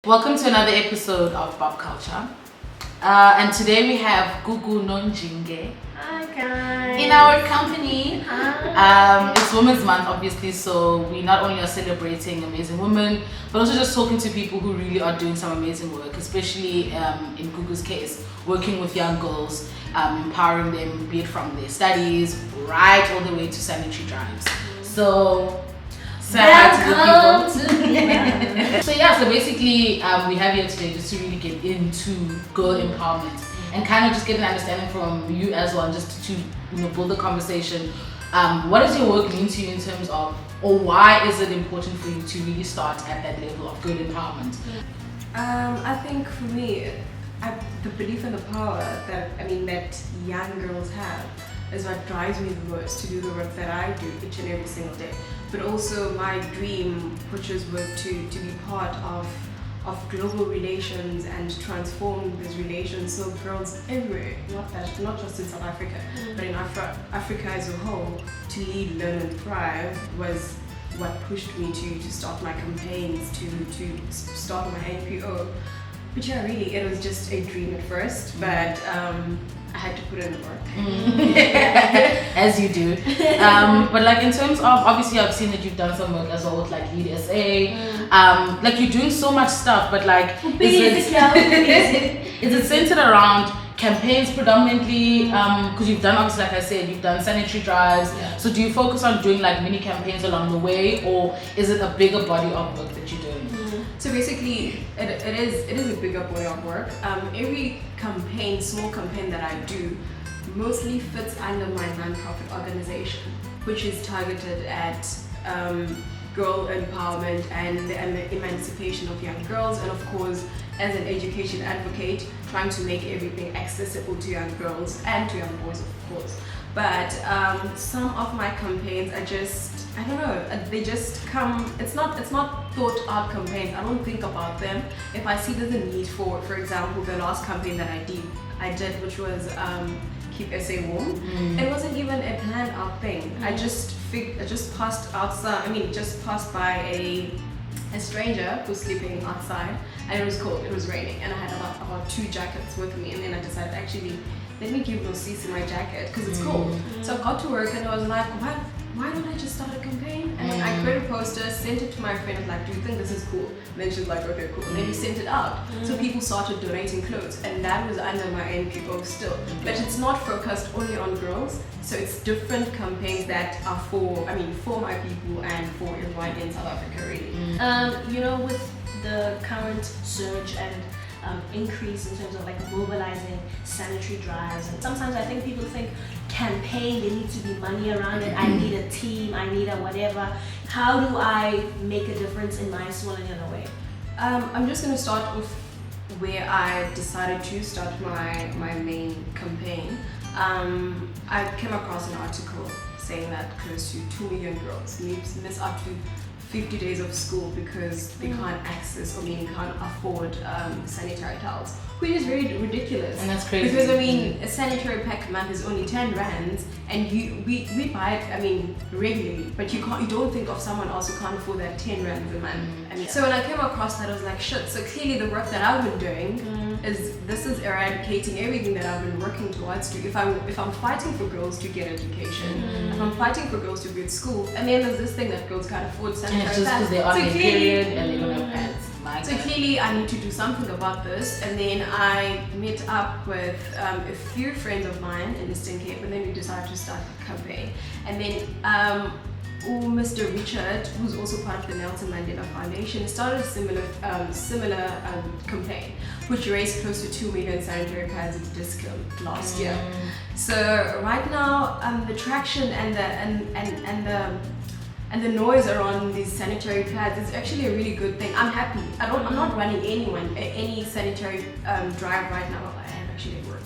Welcome to another episode of Pop Culture. And today we have Gugu Nonjinge Hi guys. in our company. Hi. It's Women's Month, obviously, so we not only are celebrating amazing women, but also just talking to people who really are doing some amazing work, especially in Gugu's case, working with young girls, empowering them, be it from their studies, right all the way to sanitary drives. So, say hi to the people. So basically we have here today just to really get into girl empowerment and kind of just get an understanding from you as well, just to build the conversation. What does your work mean to you in terms of, or why is it important for you to really start at that level of girl empowerment? I think for me, the belief in the power that young girls have is what drives me the most to do the work that I do each and every single day. But also my dream, which is to be part of global relations and transform these relations so girls everywhere, not just in South Africa, but in Africa as a whole, to lead, learn and thrive was what pushed me to start my campaigns, to start my NPO. But yeah, really, it was just a dream at first, but I had to put in the work. As you do. But like in terms of, obviously I've seen that you've done some work as well with like Lead SA. Like you're doing so much stuff, but like is it centered around campaigns predominantly? Because you've done, obviously like I said, you've done sanitary drives. So do you focus on doing like mini campaigns along the way, or is it a bigger body of work that you're doing? So basically, it is a bigger body of work. Every campaign, small campaign that I do, mostly fits under my non-profit organization, which is targeted at girl empowerment and the emancipation of young girls, and of course, as an education advocate, trying to make everything accessible to young girls and to young boys, of course. But some of my campaigns are just, I don't know, they just come, it's not thought out campaigns. I don't think about them. If I see there's a need for example, the last campaign that I did, which was Keep SA Warm. It wasn't even a planned out thing. I just passed outside, just passed by a stranger who's sleeping outside, and it was cold, it was raining, and I had about 2 jackets with me, and then I decided actually let me give those seats in my jacket because it's cold. So I got to work and I was like, why don't I just start a campaign? And then I created a poster, sent it to my friend, like, do you think this is cool? And then she's like, okay, cool. And then we sent it out. So people started donating clothes, and that was under my NPO still. But it's not focused only on girls. So it's different campaigns that are for my people and for everyone in South Africa, really. With the current surge and increase in terms of like mobilizing sanitary drives, and sometimes I think people think campaign, there needs to be money around it, I need a team, I need a whatever. How do I make a difference in my small and little way? I'm just going to start with where I decided to start my main campaign. I came across an article saying that close to 2 million girls miss up to 50 days of school because they can't access can't afford sanitary towels, which is very ridiculous. And that's crazy. Because a sanitary pack a month is only 10 rands, and we buy it regularly, but you don't think of someone else who can't afford that 10 rands a month. So when I came across that, I was like, shit. So clearly the work that I've been doing is eradicating everything that I've been working towards. If I'm fighting for girls to get education, if I'm fighting for girls to be at school, and then there's this thing that girls can't afford sanitary pads. Just because they're on their period and they don't have pads. So clearly I need to do something about this, and then I met up with a few friends of mine in Eastern Cape, and then we decided to start a campaign. And then Mr. Richard, who's also part of the Nelson Mandela Foundation, started a similar campaign, which raised close to 2 million sanitary pads at Disco last year. So right now, the traction and the noise around these sanitary pads is actually a really good thing. I'm happy. I'm not running any sanitary drive right now. actually at work.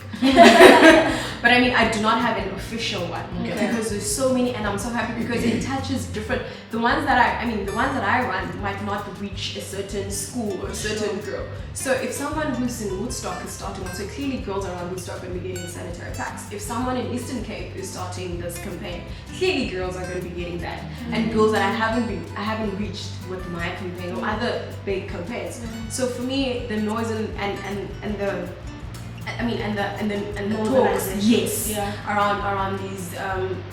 But I mean, I do not have an official one because there's so many, and I'm so happy because it touches different. The ones that I run might not reach a certain school or a certain girl. So if someone who's in Woodstock is starting one, so clearly girls around Woodstock are going to be getting sanitary packs. If someone in Eastern Cape is starting this campaign, clearly girls are going to be getting that, and girls that I haven't reached with my campaign or other big campaigns. So for me, the noise and the talks, yes, around these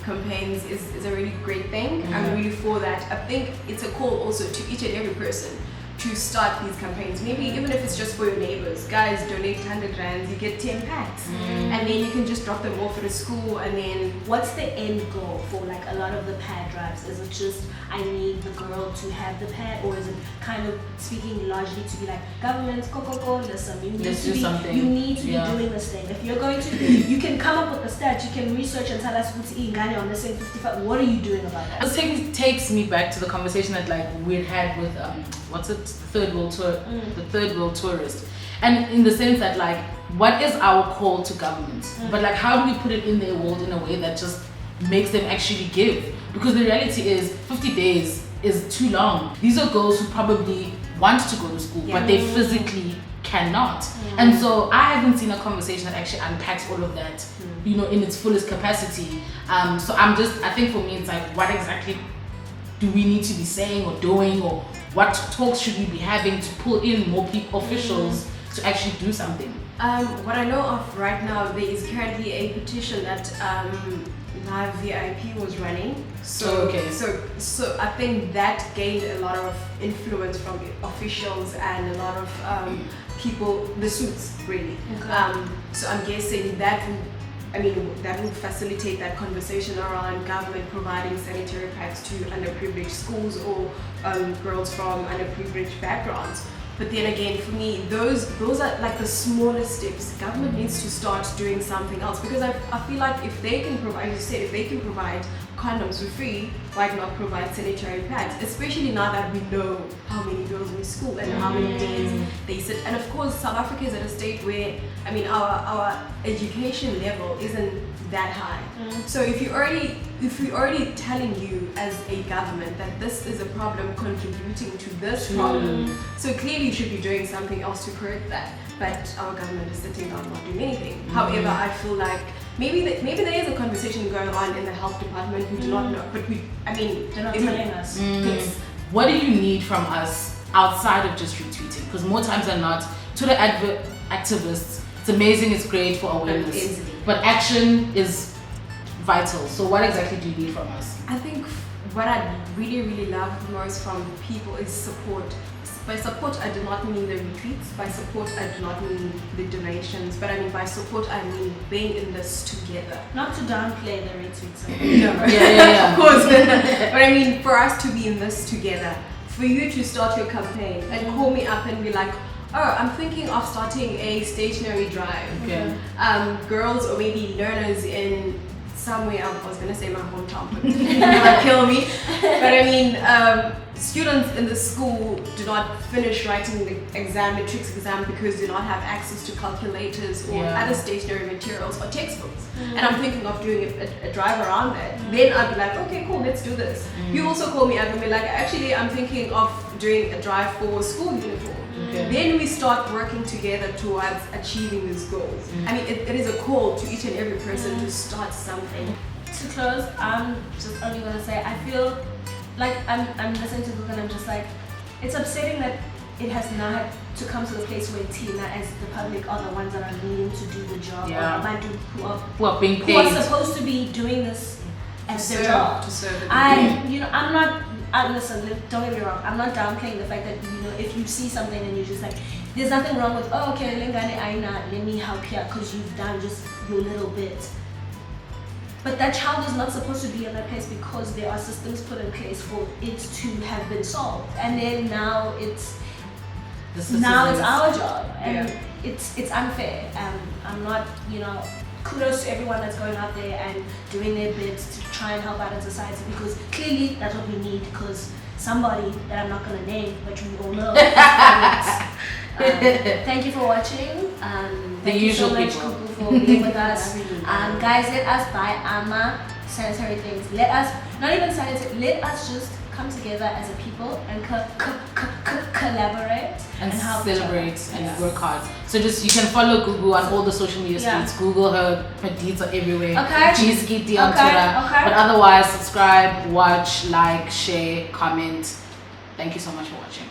campaigns is a really great thing. I'm really for that. I think it's a call also to each and every person to start these campaigns. Maybe even if it's just for your neighbors. Guys, donate 100 rands, you get 10 packs. And then you can just drop them off at a school, and then... What's the end goal for like a lot of the pad drives? Is it just, I need the girl to have the pad, or is it kind of speaking largely to be like, government, listen, you need to be doing this thing. If you're going to, you can come up with the stats, you can research and tell us what's on the same 55. What are you doing about that? This takes me back to the conversation that like we had with the third world tourist, and in the sense that like, what is our call to government, but like how do we put it in their world in a way that just makes them actually give? Because the reality is 50 days is too long. These are girls who probably want to go to school, but they physically cannot. And so I haven't seen a conversation that actually unpacks all of that, you know, in its fullest capacity. So I think for me it's like, what exactly do we need to be saying or doing, or what talks should we be having to pull in more people, officials, to actually do something? What I know of right now, there is currently a petition that Live VIP was running. So I think that gained a lot of influence from officials and a lot of people, the suits really. So I'm guessing that will facilitate that conversation around government providing sanitary pads to underprivileged schools or girls from underprivileged backgrounds. But then again, for me, those are like the smallest steps. Government needs to start doing something else, because I feel like if they can provide, as you said, if they can provide condoms for free, why not provide sanitary pads? Especially now that we know how many girls in school and how many days they sit. And of course, South Africa is at a state where, our education level isn't that high. So if we're already telling you as a government that this is a problem contributing to this problem, so clearly you should be doing something else to correct that. But our government is sitting down not doing anything. However, I feel like maybe there is a conversation going on in the health department. We do not know, but they're not telling us. Yes. What do you need from us outside of just retweeting? Because more times than not, Twitter activists, it's amazing, it's great for awareness, but action is vital. So what exactly do you need from us? I think what I really, really love most from people is support. By support, I do not mean the retweets. By support, I do not mean the donations. But by support, I mean being in this together. Not to downplay the retweets. No. Yeah. Of course. But for us to be in this together, for you to start your campaign and call me up and be like, oh, I'm thinking of starting a stationary drive. Okay. Girls or maybe learners in somewhere, I was going to say my hometown, but you're going to kill me. But students in the school do not finish writing the matrix exam because they do not have access to calculators or other stationary materials or textbooks. And I'm thinking of doing a drive around that. Then I'd be like, okay, cool, let's do this. You also call me up and be like, actually, I'm thinking of doing a drive for school uniform. Then we start working together towards achieving these goals. It is a call to each and every person to start something. To close, I'm just only going to say, I feel like I'm listening to Gugu and I'm just like, it's upsetting that it has now had to come to the place where Tina as the public are the ones that are needing to do the job, who are being paid, who are supposed to be doing this as their job. To serve I'm not. Listen, don't get me wrong. I'm not downplaying the fact that if you see something and you're just like, there's nothing wrong with, oh, okay, let me help you because you've done just your little bit. But that child is not supposed to be in that place because there are systems put in place for it to have been solved, and then now it's our job, and it's unfair. I'm not, kudos to everyone that's going out there and doing their bits to try and help out in society, because clearly that's what we need, because somebody that I'm not going to name, but you all know, Thank you for watching. The Thank you so usual much, people. Gugu, for being with us. Guys, let us buy sanitary things. Let us, not even sanitary, let us just come together as a people and collaborate and help celebrate and work hard. So just you can follow Gugu on all the social media streets. Google her deeds are everywhere. Okay. She's Giti on Twitter. But otherwise, subscribe, watch, like, share, comment. Thank you so much for watching.